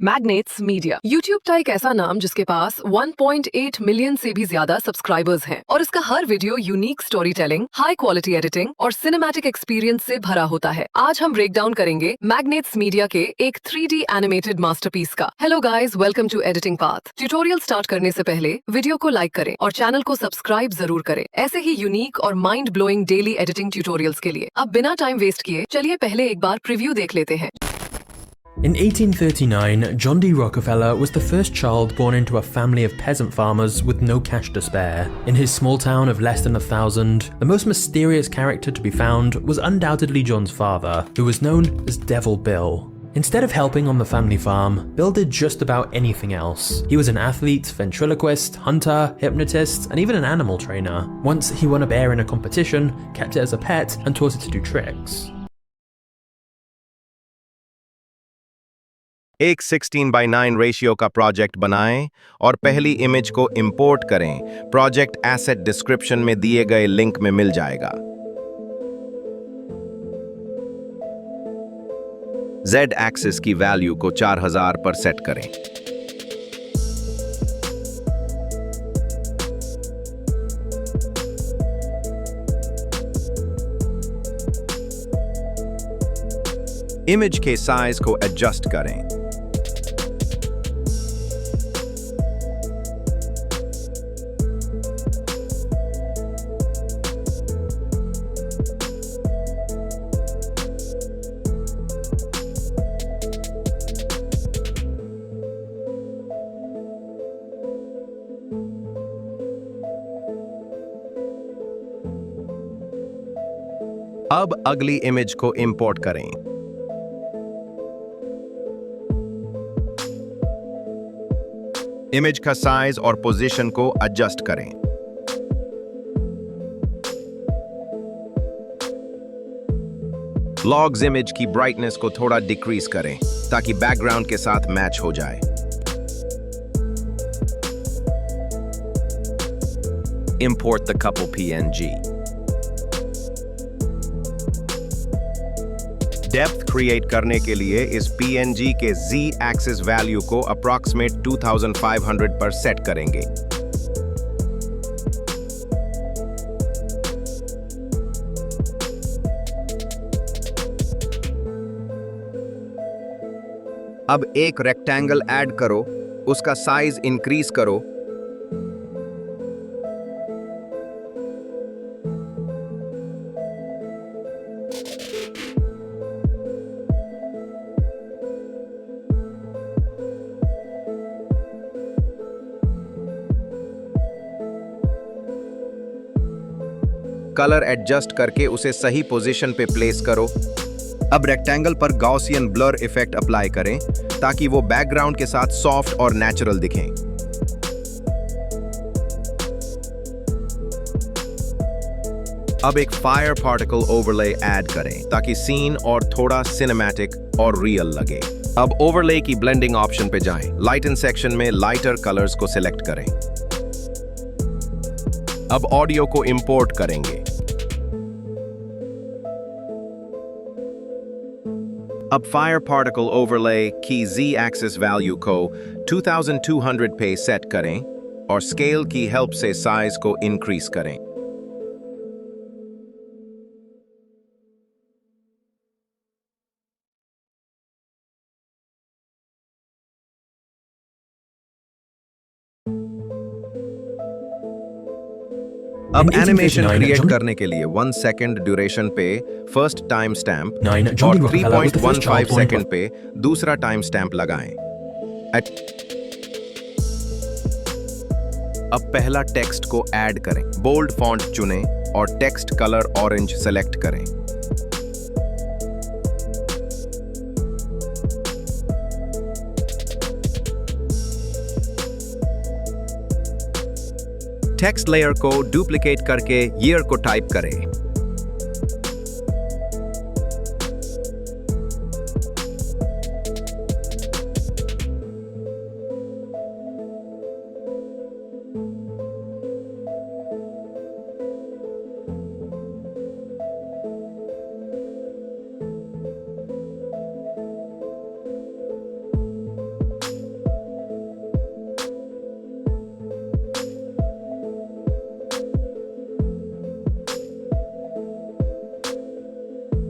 Magnets media. YouTube का एक ऐसा नाम जिसके पास 1.8 मिलियन से भी ज्यादा सब्सक्राइबर्स हैं और इसका हर video unique story telling, high quality editing और सिनेमैटिक एक्सपीरियंस से भरा होता है। आज हम ब्रेक डाउन करेंगे मैग्नेट्स मीडिया के एक 3D एनिमेटेड मास्टरपीस का। Hello guys, welcome to Editing Path. Tutorial start करने से पहले वीडियो को लाइक करें और चैनल को सब्सक्राइब जरूर करें, ऐसे ही यूनिक और mind blowing daily editing tutorials के लिए। अब बिना टाइम वेस्ट किए चलिए पहले एक बार प्रीव्यू देख लेते हैं। In 1839, John D. Rockefeller was the first child born into a family of peasant farmers with no cash to spare. In his small town of less than 1,000, the most mysterious character to be found was undoubtedly John's father, who was known as Devil Bill. Instead of helping on the family farm, Bill did just about anything else. He was an athlete, ventriloquist, hunter, hypnotist, and even an animal trainer. Once he won a bear in a competition, kept it as a pet, and taught it to do tricks. एक 16:9 ratio का project बनाएं और पहली image को import करें। Project asset description में दिए गए लिंक में मिल जाएगा। Z एक्सिस की वैल्यू को 4000 पर सेट करें। इमेज के साइज को एडजस्ट करें। अब अगली इमेज को इंपोर्ट करें। इमेज का साइज और पोजीशन को एडजस्ट करें। लॉग्स इमेज की ब्राइटनेस को थोड़ा डिक्रीज करें ताकि बैकग्राउंड के साथ मैच हो जाए। Import the couple PNG. Depth create करने के लिए इस PNG के Z एक्सिस वैल्यू को अप्रॉक्सीमेट 2500 पर सेट करेंगे। अब एक रेक्टेंगल ऐड करो, उसका साइज इंक्रीज करो। कलर एडजस्ट करके उसे सही पोजीशन पे प्लेस करो। अब रेक्टेंगल पर गॉसियन ब्लर इफेक्ट अप्लाई करें ताकि वो बैकग्राउंड के साथ सॉफ्ट और नेचुरल दिखें। अब एक फायर पार्टिकल ओवरले ऐड करें ताकि सीन और थोड़ा सिनेमैटिक और रियल लगे। अब ओवरले की ब्लेंडिंग ऑप्शन पे जाएं। लाइटन सेक्शन में लाइटर कलर्स को सिलेक्ट करें। अब ऑडियो को इंपोर्ट करेंगे। अब फायर पार्टिकल ओवरले की Z एक्सिस वैल्यू को 2200 पे सेट करें और स्केल की हेल्प से साइज को इंक्रीज करें। अब एनिमेशन क्रिएट करने के लिए 1 सेकंड ड्यूरेशन पे फर्स्ट टाइम स्टैम्प और 3.15 सेकंड पे दूसरा टाइम स्टैम्प लगाएं। अब पहला टेक्स्ट को ऐड करें। बोल्ड फॉन्ट चुनें और टेक्स्ट कलर ऑरेंज सेलेक्ट करें। टेक्स्ट लेयर को डुप्लीकेट करके ईयर को टाइप करें।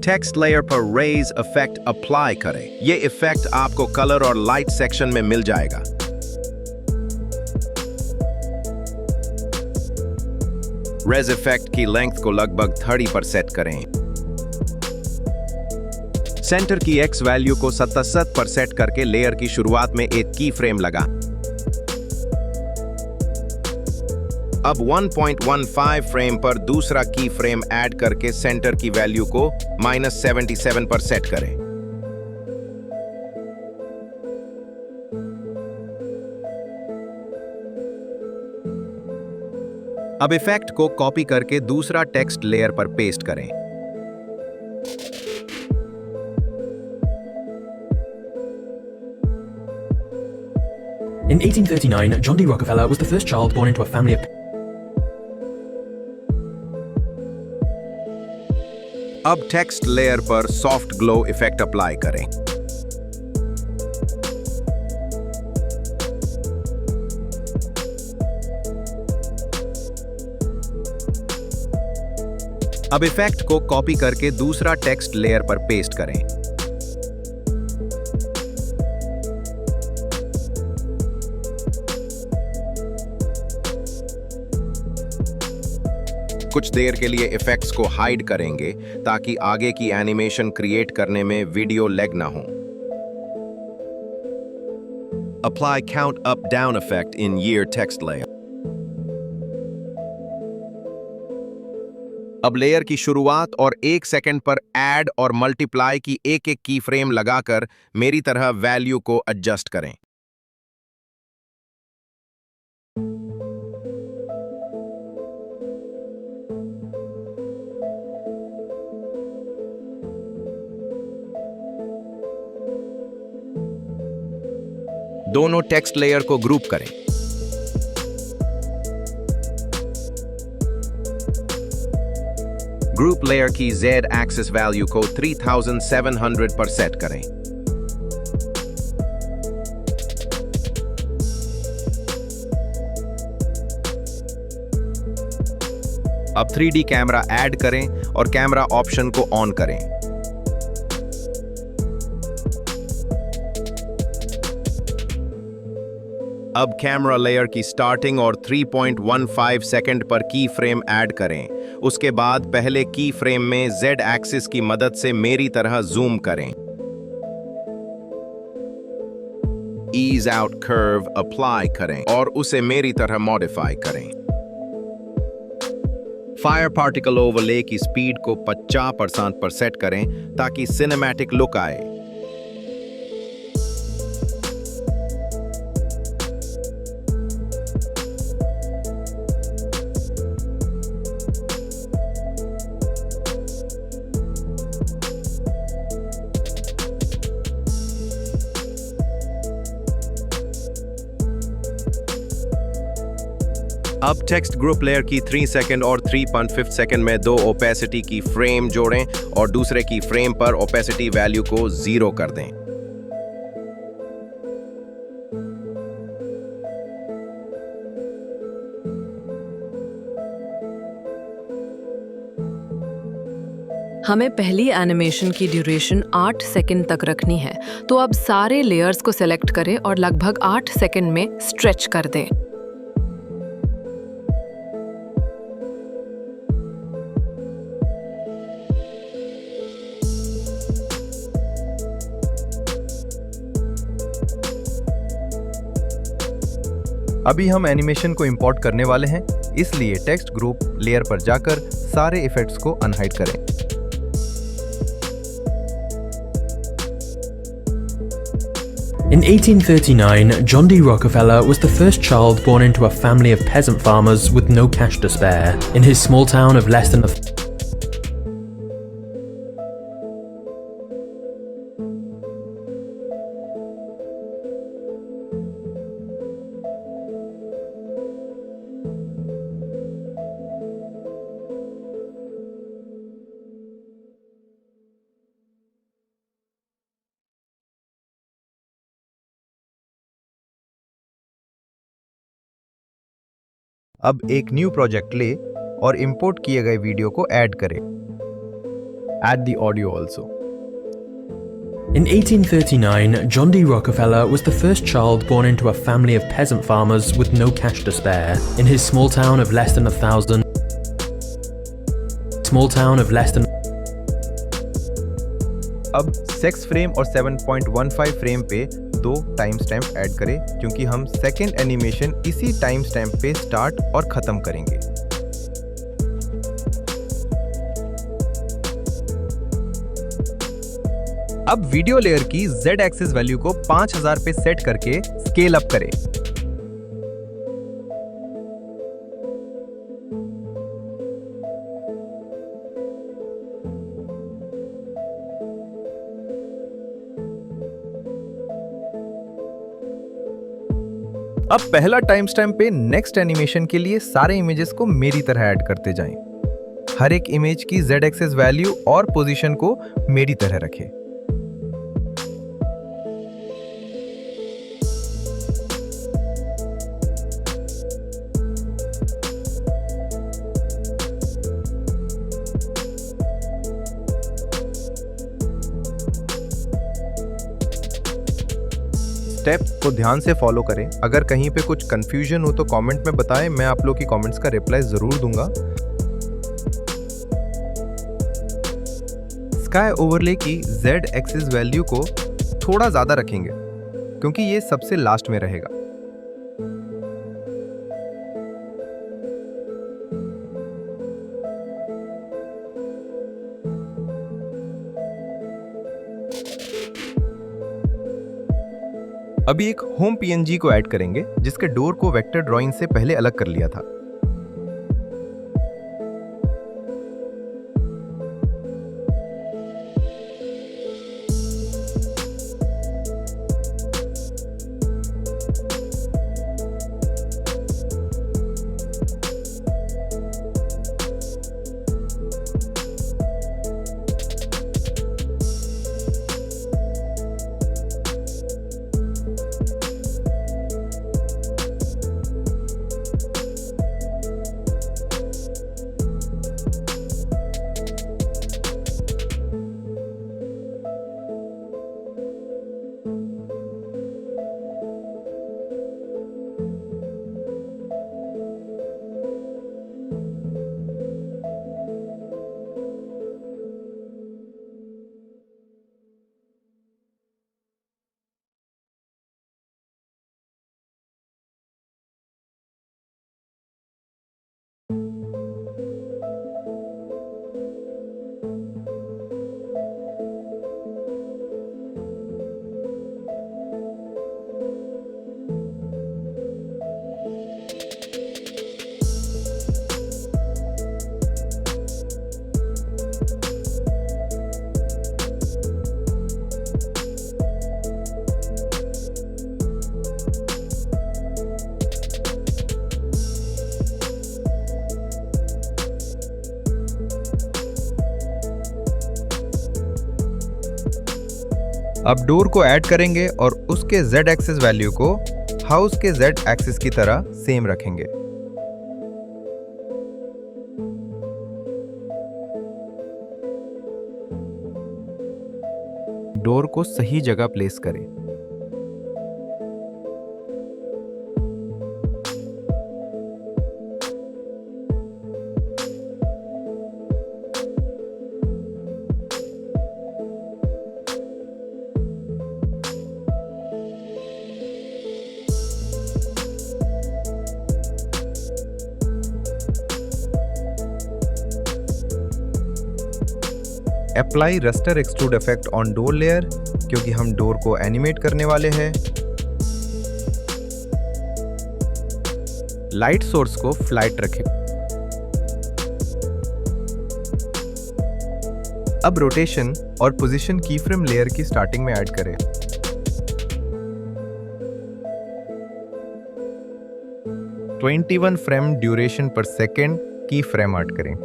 टेक्स्ट लेयर पर रेज इफेक्ट अप्लाई करें। ये इफेक्ट आपको कलर और लाइट सेक्शन में मिल जाएगा। रेज इफेक्ट की लेंथ को लगभग 30 पर सेट करें। सेंटर की एक्स वैल्यू को 77 पर सेट करके लेयर की शुरुआत में एक की फ्रेम लगा। अब 1.15 फ्रेम पर दूसरा की फ्रेम ऐड करके सेंटर की वैल्यू को -77 पर सेट करें। अब इफेक्ट को कॉपी करके दूसरा टेक्स्ट लेयर पर पेस्ट करें। In 1839, John D. Rockefeller was the first child born into a family of अब टेक्स्ट लेयर पर सॉफ्ट ग्लो इफेक्ट अप्लाई करें। अब इफेक्ट को कॉपी करके दूसरा टेक्स्ट लेयर पर पेस्ट करें। कुछ देर के लिए इफेक्ट्स को हाइड करेंगे ताकि आगे की एनिमेशन क्रिएट करने में वीडियो लैग ना हो। Apply count up down effect in year text layer. अब लेयर की शुरुआत और 1 सेकंड पर ऐड और मल्टीप्लाई की एक की फ्रेम लगाकर मेरी तरह वैल्यू को एडजस्ट करें। दोनों टेक्स्ट लेयर को ग्रुप करें। ग्रुप लेयर की Z एक्सिस वैल्यू को 3700 पर सेट करें। अब 3D कैमरा ऐड करें और कैमरा ऑप्शन को ऑन करें। अब कैमरा लेयर की स्टार्टिंग और 3.15 सेकंड पर की फ्रेम ऐड करें। उसके बाद पहले की फ्रेम में Z एक्सिस की मदद से मेरी तरह जूम करें। ईज आउट कर्व अप्लाई करें और उसे मेरी तरह मॉडिफाई करें। फायर पार्टिकल ओवरले की स्पीड को 50% पर सेट करें ताकि सिनेमैटिक लुक आए। अब टेक्स्ट ग्रुप लेयर की 3 सेकंड और 3.5 सेकंड में 2 ओपेसिटी की फ्रेम जोड़ें और दूसरे की फ्रेम पर ओपेसिटी वैल्यू को 0 कर दें। हमें पहली एनिमेशन की ड्यूरेशन 8 सेकंड तक रखनी है, तो अब सारे लेयर्स को सेलेक्ट करें और लगभग 8 सेकंड में स्ट्रेच कर दें। अभी हम एनिमेशन को इंपोर्ट करने वाले हैं, इसलिए टेक्स्ट ग्रुप लेयर पर जाकर सारे इफेक्ट्स को अनहाइड करें। In 1839, John D. Rockefeller was the first child born into a family of peasant farmers with no cash to spare. In his small town of less than a अब एक new project ले और import किए गए video को add करें। Add the audio also. In 1839, John D. Rockefeller was the first child born into a family of peasant farmers with no cash to spare. In his small town of less than 1,000. अब sex frame और 7.15 frame पे 2 time stamp add करें क्योंकि हम second animation इसी time stamp पे start और ख़त्म करेंगे। अब वीडियो लेयर की Z एक्सिस वैल्यू को 5000 पे सेट करके स्केल अप करें। अब पहला टाइम स्टैम्प पे नेक्स्ट एनिमेशन के लिए सारे इमेजेस को मेरी तरह ऐड करते जाएं। हर एक इमेज की Z एक्सिस वैल्यू और पोजीशन को मेरी तरह रखें। स्टेप को ध्यान से फॉलो करें। अगर कहीं पे कुछ कंफ्यूजन हो तो कमेंट में बताएं, मैं आप लोग की कमेंट्स का रिप्लाई जरूर दूंगा। स्काई ओवरले की Z एक्सिस वैल्यू को थोड़ा ज़्यादा रखेंगे क्योंकि ये सबसे लास्ट में रहेगा। अभी एक होम PNG को ऐड करेंगे जिसके डोर को वेक्टर ड्राइंग से पहले अलग कर लिया था। अब डोर को ऐड करेंगे और उसके Z एक्सिस वैल्यू को हाउस के Z एक्सिस की तरह सेम रखेंगे। डोर को सही जगह प्लेस करें। Apply roster extrude effect on door layer क्योंकि हम डोर को एनिमेट करने वाले हैं। लाइट सोर्स को फ्लैट रखें। अब रोटेशन और पोजीशन कीफ्रेम लेयर की स्टार्टिंग में ऐड करें। (21 फ्रेम ड्यूरेशन पर सेकेंड की फ्रेम ऐड करें।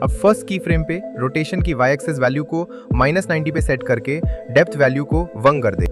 अब फर्स्ट की फ्रेम पे रोटेशन की y एक्सिस वैल्यू को -90 पे सेट करके डेप्थ वैल्यू को 1 कर दे।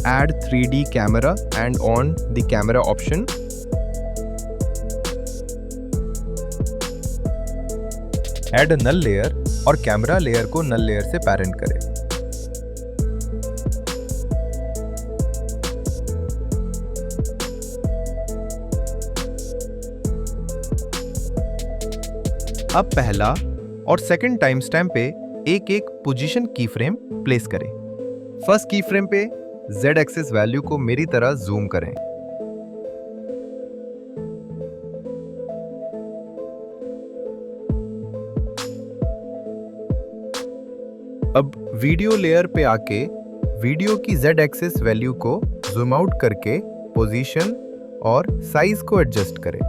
add 3D camera and on the camera option. Add a null layer और कैमरा लेयर को null layer से पैरेंट करें। अब पहला और सेकंड टाइम स्टैम्प पे एक एक पोजीशन की फ्रेम प्लेस करें। फर्स्ट की फ्रेम पे z एक्सिस वैल्यू को मेरी तरह जूम करें। अब वीडियो लेयर पे आके वीडियो की z एक्सिस वैल्यू को जूम आउट करके पोजीशन और साइज को एडजस्ट करें।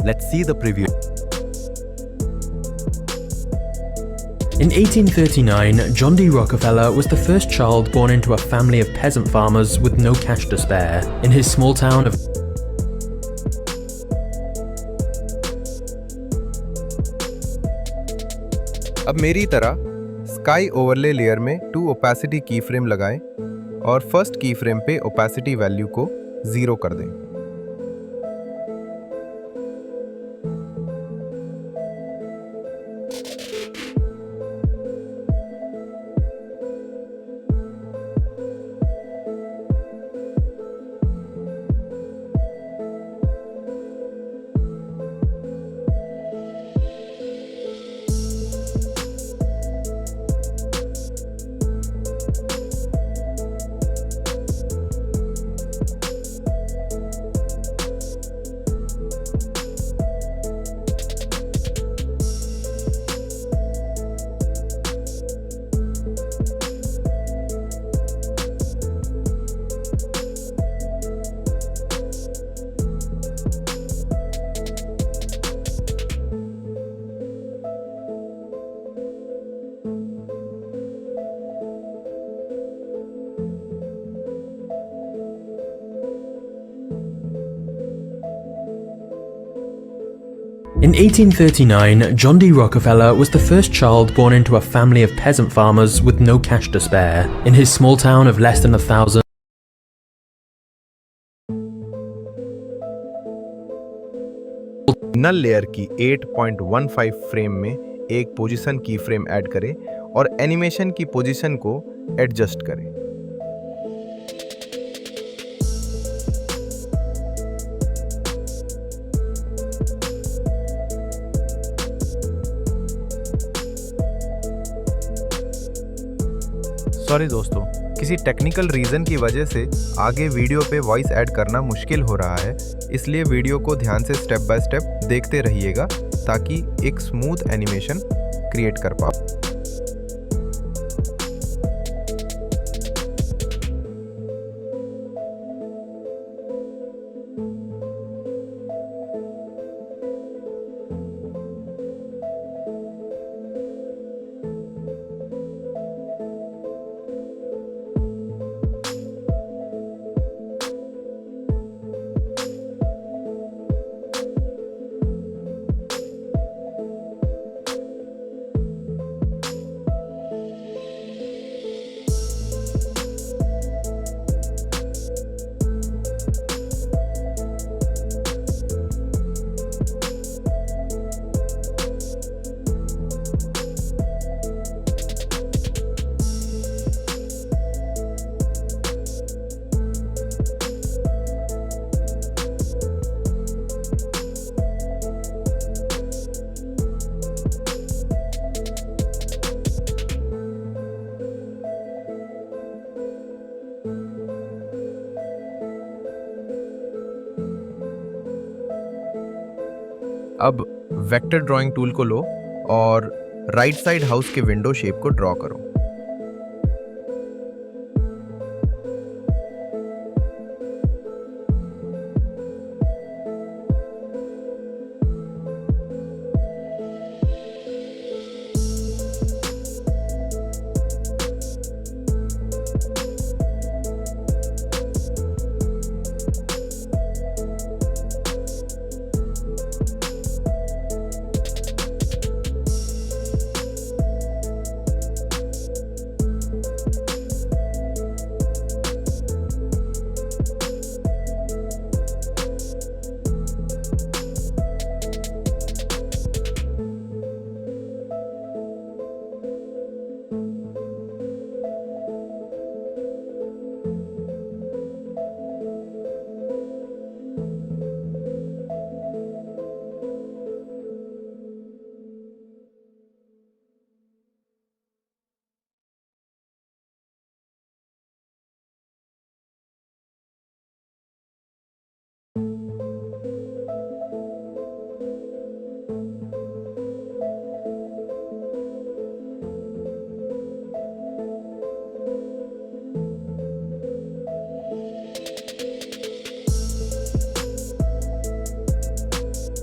Let's see the preview. In 1839, John D. Rockefeller was the first child born into a family of peasant farmers with no cash to spare in his small town of अब मेरी तरह sky overlay layer में 2 opacity की frame लगाएं और first की frame पे opacity value को 0 कर दें। In 1839, John D. Rockefeller was the first child born into a family of peasant farmers with no cash to spare in his small town of less than 1,000. Null layer की 8.15 frame में एक position की frame add करें और animation की position को adjust करें। Sorry दोस्तों, किसी टेक्निकल रीज़न की वजह से आगे वीडियो पे वॉइस ऐड करना मुश्किल हो रहा है, इसलिए वीडियो को ध्यान से स्टेप बाय स्टेप देखते रहिएगा ताकि एक स्मूथ एनिमेशन क्रिएट कर पाओ। अब वेक्टर ड्राइंग टूल को लो और राइट साइड हाउस के विंडो शेप को ड्रॉ करो।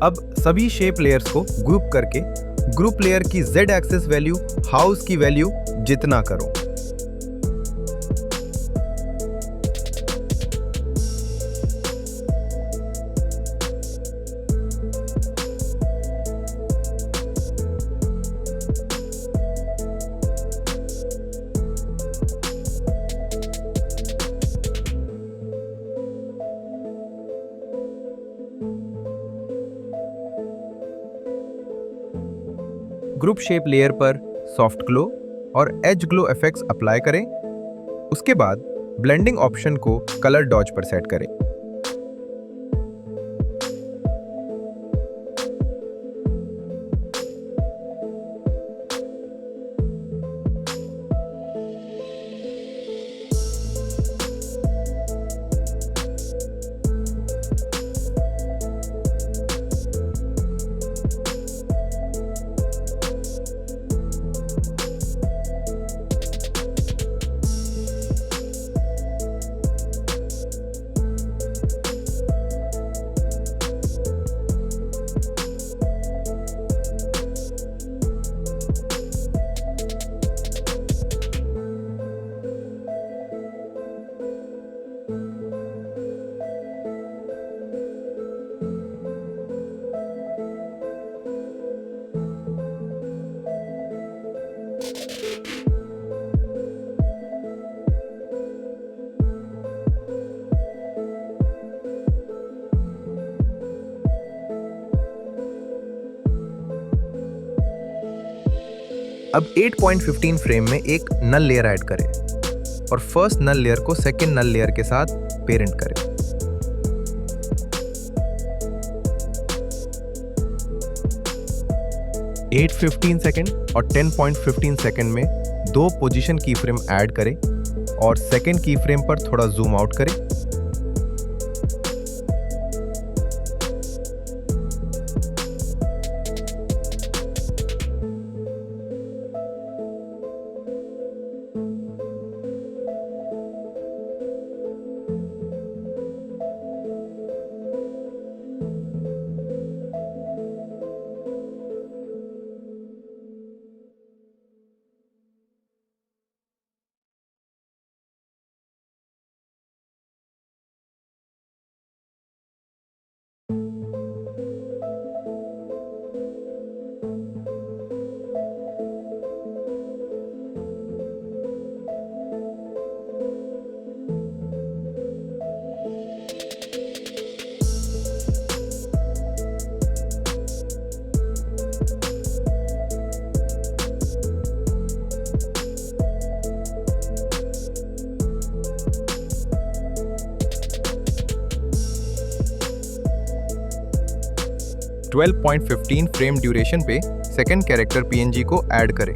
अब सभी शेप लेयर्स को ग्रुप करके ग्रुप लेयर की Z एक्सिस वैल्यू हाउस की वैल्यू जितना करो। ग्रुप शेप लेयर पर सॉफ्ट ग्लो और एज ग्लो इफेक्ट्स अप्लाई करें। उसके बाद ब्लेंडिंग ऑप्शन को कलर डॉज पर सेट करें। अब 8.15 फ्रेम में एक नल लेयर ऐड करें और फर्स्ट नल लेयर को सेकेंड नल लेयर के साथ पेरेंट करें। एट 15 सेकेंड और 10.15 सेकेंड में दो पोजीशन की फ्रेम ऐड करें और सेकेंड की फ्रेम पर थोड़ा जूम आउट करें। ट्वेल्व 12.15 फ्रेम ड्यूरेशन पे सेकेंड कैरेक्टर PNG को ऐड करें।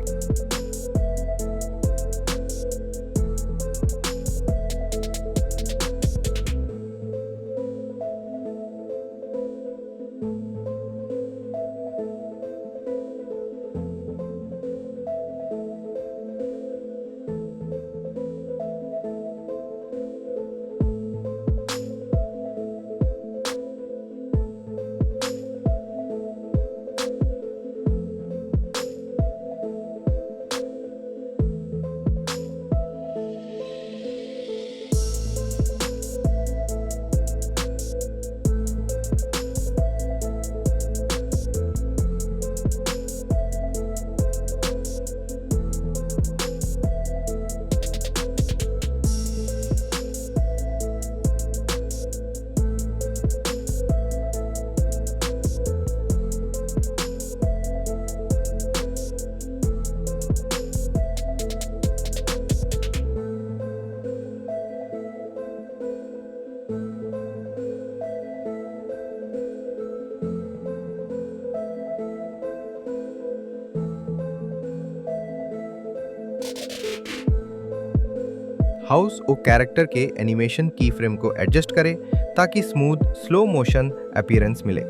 हाउस और कैरेक्टर के एनिमेशन की फ्रेम को एडजस्ट करें ताकि स्मूथ स्लो मोशन अपीयरेंस मिले।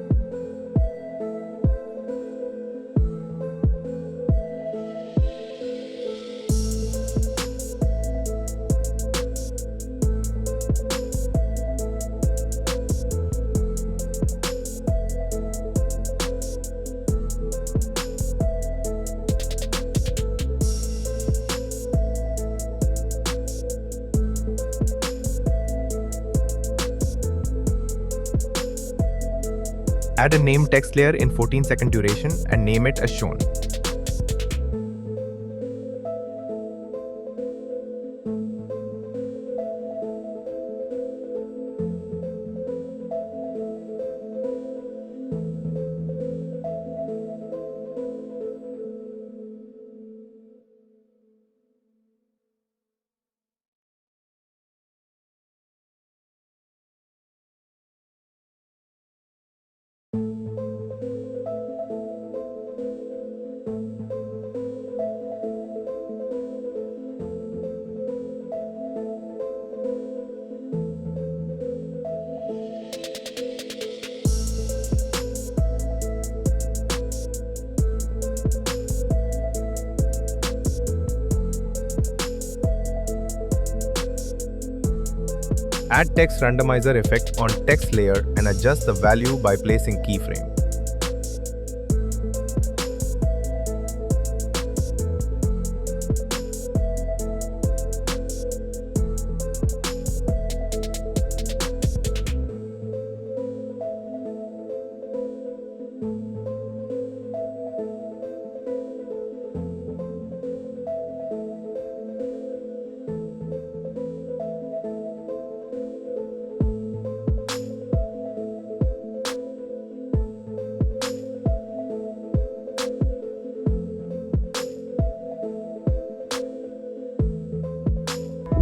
Add a name text layer in 14-second duration and name it as shown. Add text randomizer effect on text layer and adjust the value by placing keyframe.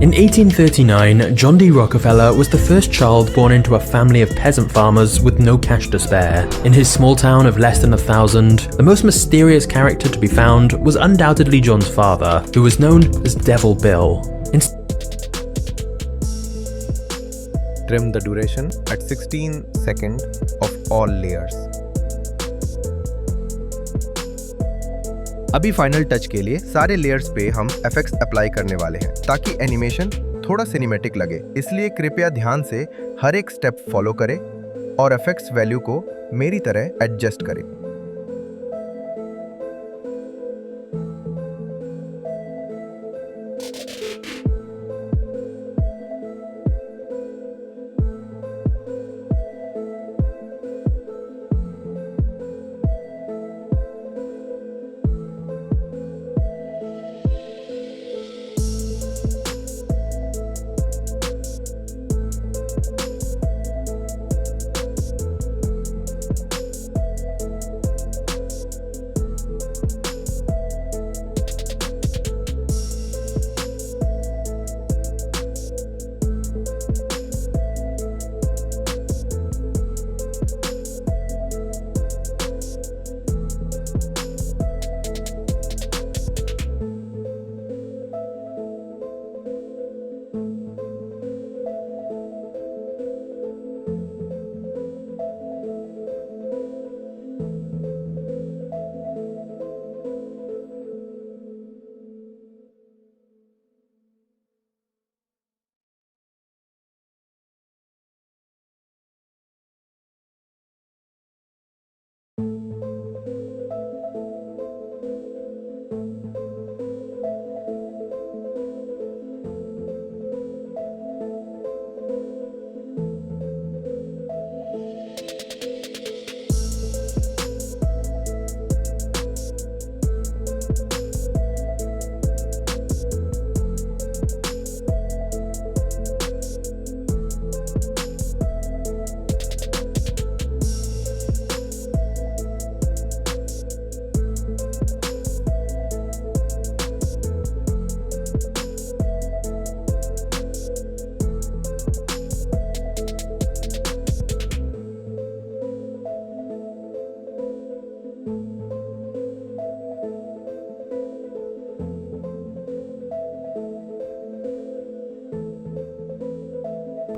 In 1839, John D. Rockefeller was the first child born into a family of peasant farmers with no cash to spare. In his small town of less than 1,000, the most mysterious character to be found was undoubtedly John's father, who was known as Devil Bill. Trim the duration at 16 seconds of all layers. अभी final touch के लिए सारे layers पे हम FX apply करने वाले हैं ताकि एनिमेशन थोड़ा सिनेमैटिक लगे। इसलिए कृपया ध्यान से हर एक स्टेप फॉलो करें और एफएक्स वैल्यू को मेरी तरह एडजस्ट करें।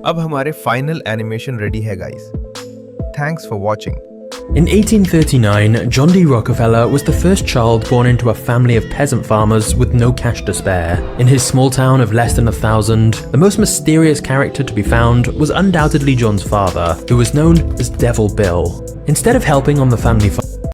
अब हमारे फाइनल एनिमेशन रेडी है guys. Thanks for watching. In 1839, John D. Rockefeller was the first child born into a family of peasant farmers with no cash to spare. In his small town of less than 1,000, the most mysterious character to be found was undoubtedly John's father, who was known as Devil Bill. Instead of helping on the family farm,